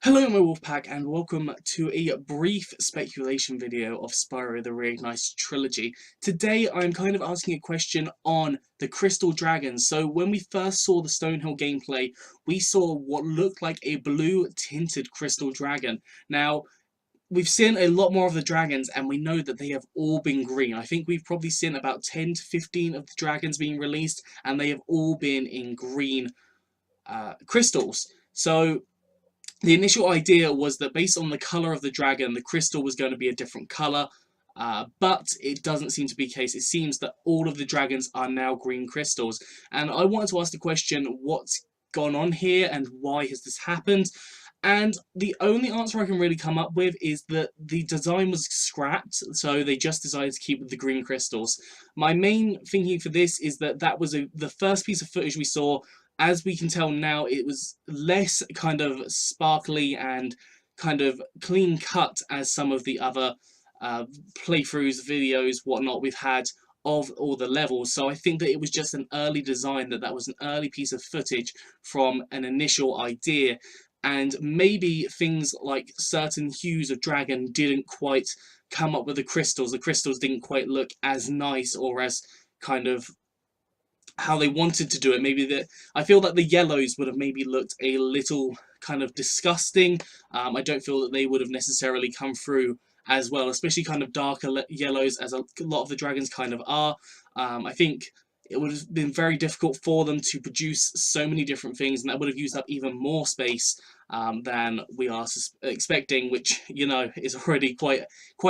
Hello my wolfpack and welcome to a brief speculation video of Spyro the Reignited Trilogy. Today I'm kind of asking a question on the crystal dragons. So when we first saw the Stonehill gameplay, we saw what looked like a blue tinted crystal dragon. Now, we've seen a lot more of the dragons and we know that they have all been green. I think we've probably seen about 10 to 15 of the dragons being released and they have all been in green crystals. So the initial idea was that based on the colour of the dragon, the crystal was going to be a different colour, but it doesn't seem to be the case. It seems that all of the dragons are now green crystals. And I wanted to ask the question, what's gone on here and why has this happened? And the only answer I can really come up with is that the design was scrapped, so they just decided to keep the green crystals. My main thinking for this is that that was the first piece of footage we saw. As we can tell now, it was less kind of sparkly and kind of clean cut as some of the other playthroughs, videos, whatnot we've had of all the levels. So I think that it was just an early design, that was an early piece of footage from an initial idea. And maybe things like certain hues of dragon didn't quite come up with the crystals. The crystals didn't quite look as nice or as kind of how they wanted to do it. Maybe I feel that the yellows would have maybe looked a little kind of disgusting. I don't feel that they would have necessarily come through as well, especially kind of darker yellows as a lot of the dragons kind of are. I think it would have been very difficult for them to produce so many different things, and that would have used up even more space than we are expecting, which, you know, is already quite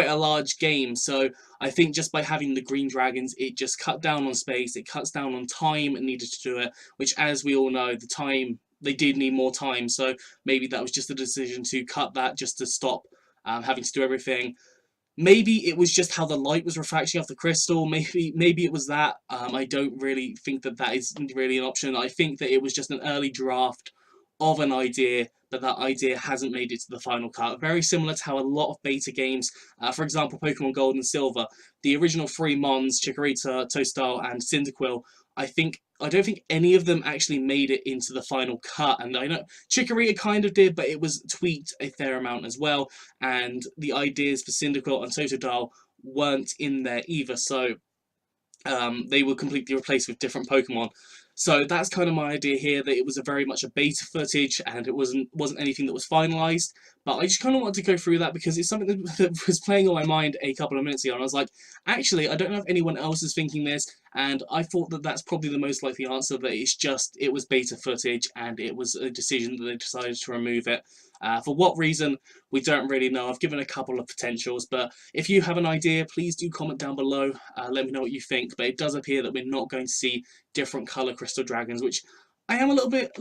a large game. So I think just by having the green dragons, it just cut down on space, it cuts down on time needed to do it, which, as we all know, the time, they did need more time, so maybe that was just a decision to cut that just to stop having to do everything. Maybe it was just how the light was refracting off the crystal. Maybe it was that. I don't really think that that is really an option. I think that it was just an early draft of an idea, but that idea hasn't made it to the final cut. Very similar to how a lot of beta games, for example, Pokemon Gold and Silver, the original three Mons, Chikorita, Toadstool, and Cyndaquil, I don't think any of them actually made it into the final cut. And I know Chikorita kind of did, but it was tweaked a fair amount as well. And the ideas for Cyndaquil and Totodile weren't in there either. So they were completely replaced with different Pokemon. So that's kind of my idea here, that it was very much a beta footage and it wasn't anything that was finalised. But I just kind of wanted to go through that because it's something that was playing on my mind a couple of minutes ago. And I was like, actually, I don't know if anyone else is thinking this. And I thought that that's probably the most likely answer, that it was beta footage and it was a decision that they decided to remove it. For what reason, we don't really know. I've given a couple of potentials, but if you have an idea, please do comment down below. Let me know what you think. But it does appear that we're not going to see different colour crystal dragons, which I am a little bit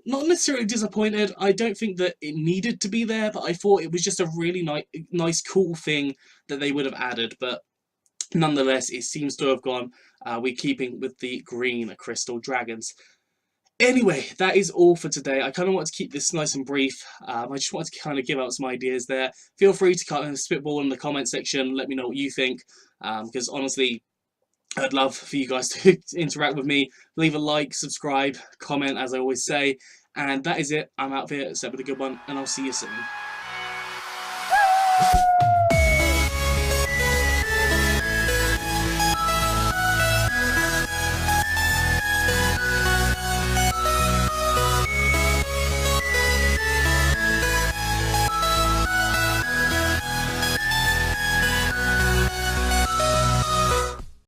not necessarily disappointed. I don't think that it needed to be there, but I thought it was just a really nice, cool thing that they would have added. But nonetheless, it seems to have gone. We're keeping with the green crystal dragons. Anyway, that is all for today. I kind of want to keep this nice and brief. I just wanted to kind of give out some ideas there. Feel free to kind of spitball in the comment section. Let me know what you think, because honestly, I'd love for you guys to interact with me. Leave a like, subscribe, comment, as I always say. And that is it. I'm out of here. Have a good one, and I'll see you soon.